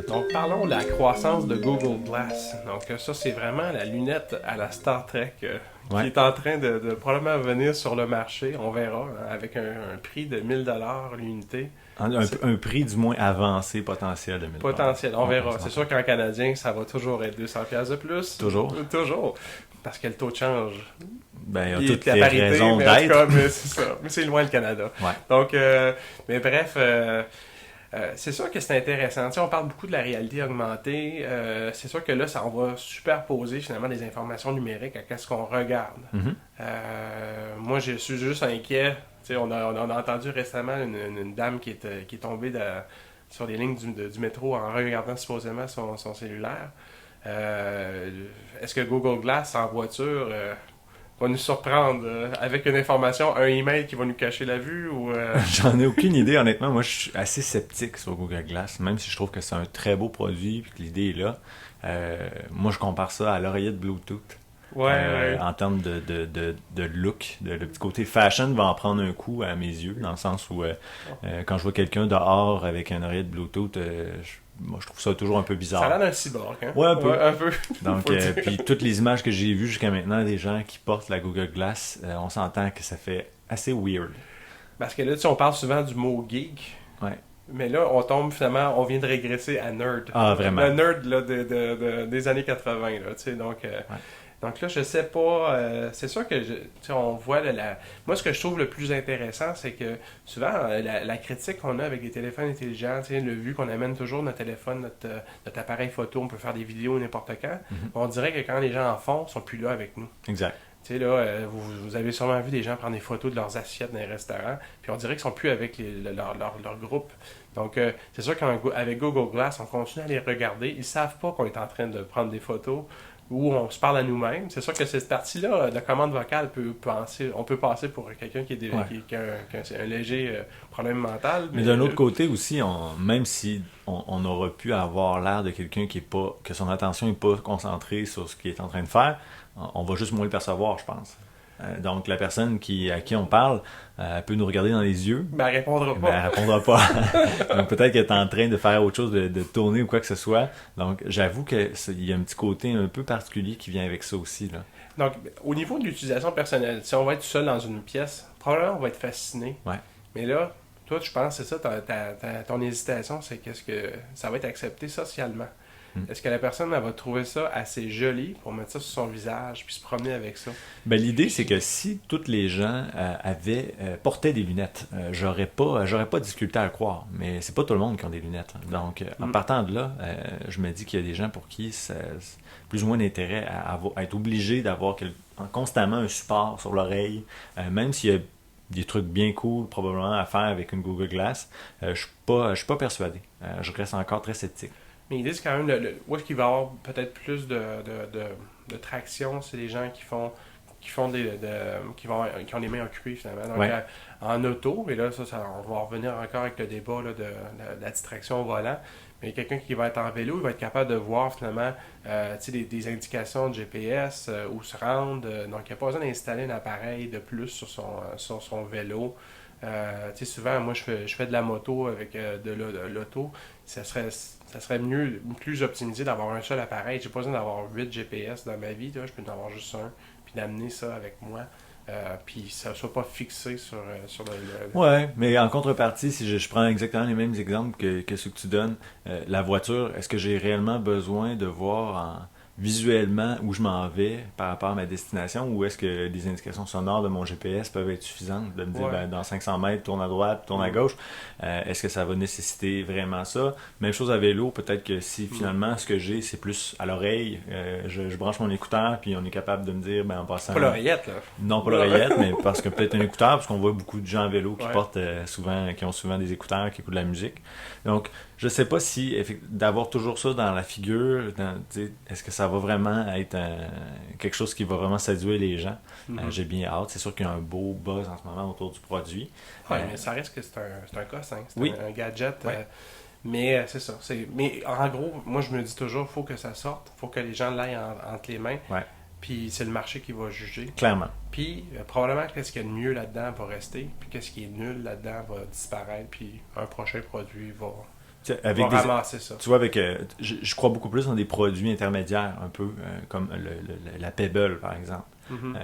Donc, parlons de la croissance de Google Glass. Donc, ça, c'est vraiment la lunette à la Star Trek qui est en train de probablement venir sur le marché. On verra, hein, avec un prix de 1000$ l'unité. Un prix du moins avancé potentiel de 1000$. Potentiel, on verra. C'est sûr qu'en canadien, ça va toujours être 200$ de plus. Toujours? Toujours. Parce que le taux de change. Ben, il y a Il toutes est à les parité, raisons mais en tout d'être. cas, mais c'est ça. Mais c'est loin le Canada. Ouais. Donc, mais bref, c'est sûr que c'est intéressant. Tu sais, on parle beaucoup de la réalité augmentée. C'est sûr que là, on va superposer finalement des informations numériques à ce qu'on regarde. Mm-hmm. Moi, je suis juste inquiet. Tu sais, on a entendu récemment une dame qui est tombée sur les lignes du métro en regardant supposément son cellulaire. Est-ce que Google Glass en voiture va nous surprendre avec une information, un email qui va nous cacher la vue ou J'en ai aucune idée, honnêtement. Moi, je suis assez sceptique sur Google Glass, même si je trouve que c'est un très beau produit et que l'idée est là. Moi, je compare ça à l'oreillette Bluetooth. ouais. En termes de look, le petit côté fashion va en prendre un coup à mes yeux, dans le sens où quand je vois quelqu'un dehors avec un oreillette Bluetooth, moi, je trouve ça toujours un peu bizarre. Ça a l'air d'un cyborg, hein? Ouais, un peu. Ouais, un peu. Donc, puis toutes les images que j'ai vues jusqu'à maintenant des gens qui portent la Google Glass, on s'entend que ça fait assez weird. Parce que là, tu sais, on parle souvent du mot geek. Ouais. Mais là, on tombe finalement, on vient de régresser à nerd. Ah, vraiment. Le nerd là, des années 80, là, tu sais, donc... Donc là, je sais pas. C'est sûr que tu sais, on voit moi, ce que je trouve le plus intéressant, c'est que souvent la critique qu'on a avec les téléphones intelligents, tu sais, le vu qu'on amène toujours notre téléphone, notre appareil photo, on peut faire des vidéos n'importe quand. On dirait que quand les gens en font, ils sont plus là avec nous. Exact. Tu sais, là, vous avez sûrement vu des gens prendre des photos de leurs assiettes dans les restaurants, puis on dirait qu'ils sont plus avec leur groupe. Donc, c'est sûr qu'avec Google Glass, on continue à les regarder. Ils savent pas qu'on est en train de prendre des photos où on se parle à nous-mêmes. C'est sûr que cette partie-là de commande vocale on peut passer pour quelqu'un qui a un léger problème mental. Mais d'un autre côté aussi, même si on aurait pu avoir l'air de quelqu'un que son attention n'est pas concentrée sur ce qu'il est en train de faire, on va juste moins le percevoir, je pense. Donc la personne à qui on parle peut nous regarder dans les yeux. Ben, elle répondra pas. Ben, elle répondra pas. Donc peut-être qu'elle est en train de faire autre chose, de tourner ou quoi que ce soit. Donc j'avoue qu'il y a un petit côté un peu particulier qui vient avec ça aussi, là. Donc, au niveau de l'utilisation personnelle, si on va être seul dans une pièce, probablement on va être fasciné. Ouais. Mais là, toi, je pense que c'est ça, ton hésitation, c'est qu'est-ce que ça va être accepté socialement. Est-ce que la personne elle va trouver ça assez joli pour mettre ça sur son visage puis se promener avec ça? Ben, l'idée, c'est que si toutes les gens portaient des lunettes, j'aurais pas de difficulté à le croire. Mais c'est pas tout le monde qui a des lunettes. Donc, en partant de là, je me dis qu'il y a des gens pour qui c'est plus ou moins d'intérêt à être obligé d'avoir constamment un support sur l'oreille, même s'il y a des trucs bien cool probablement à faire avec une Google Glass. Je suis pas persuadé. Je reste encore très sceptique. Mais ils disent quand même, où est-ce qu'il va y avoir peut-être plus de traction, c'est les gens qui ont les mains occupées finalement. Donc, ouais. En auto, et là, on va revenir encore avec le débat là, de la distraction au volant. Mais quelqu'un qui va être en vélo, il va être capable de voir finalement des indications de GPS, où se rendre. Donc, il n'y a pas besoin d'installer un appareil de plus sur son vélo. Souvent, moi, je fais de la moto avec de l'auto. Ça serait mieux, plus optimisé d'avoir un seul appareil. J'ai pas besoin d'avoir 8 GPS dans ma vie. Là. Je peux en avoir juste un. Puis d'amener ça avec moi. Puis ça ne soit pas fixé sur le... Ouais, mais en contrepartie, si je prends exactement les mêmes exemples que ceux que tu donnes, la voiture, est-ce que j'ai réellement besoin de voir visuellement où je m'en vais par rapport à ma destination, ou est-ce que les indications sonores de mon GPS peuvent être suffisantes de me dire dans 500 mètres, tourne à droite, tourne à gauche? Est-ce que ça va nécessiter vraiment ça? Même chose à vélo, peut-être que si finalement ce que j'ai c'est plus à l'oreille, je branche mon écouteur puis on est capable de me dire en passant... Pas l'oreillette là. Non, pas l'oreillette, mais parce que peut-être un écouteur, parce qu'on voit beaucoup de gens à vélo qui ont souvent des écouteurs, qui écoutent de la musique. Donc, je sais pas si d'avoir toujours ça dans la figure, est-ce que ça va vraiment être quelque chose qui va vraiment séduire les gens. J'ai bien hâte. C'est sûr qu'il y a un beau buzz en ce moment autour du produit. Oui, mais ça reste que c'est un gosse, hein. C'est oui. un gadget. Ouais. Mais c'est ça. Mais en gros, moi je me dis toujours, il faut que ça sorte. Il faut que les gens l'aillent entre les mains. Ouais. Puis c'est le marché qui va juger. Clairement. Puis probablement qu'est-ce qu'il y a de mieux là-dedans va rester. Puis qu'est-ce qui est nul là-dedans va disparaître. Puis un prochain produit avec va ramasser ça. tu vois, avec, je crois beaucoup plus dans des produits intermédiaires, un peu, comme la Pebble, par exemple,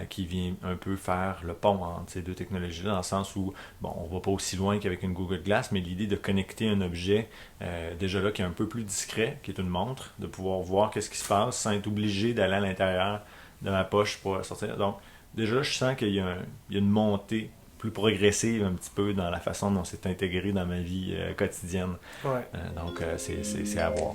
qui vient un peu faire le pont entre ces deux technologies-là, dans le sens où, bon, on va pas aussi loin qu'avec une Google Glass, mais l'idée de connecter un objet, déjà là, qui est un peu plus discret, qui est une montre, de pouvoir voir qu'est-ce qui se passe sans être obligé d'aller à l'intérieur de ma poche pour sortir. Donc, déjà, je sens qu'il y a une montée plus progressive un petit peu dans la façon dont c'est intégré dans ma vie quotidienne. Ouais. Donc, c'est à voir.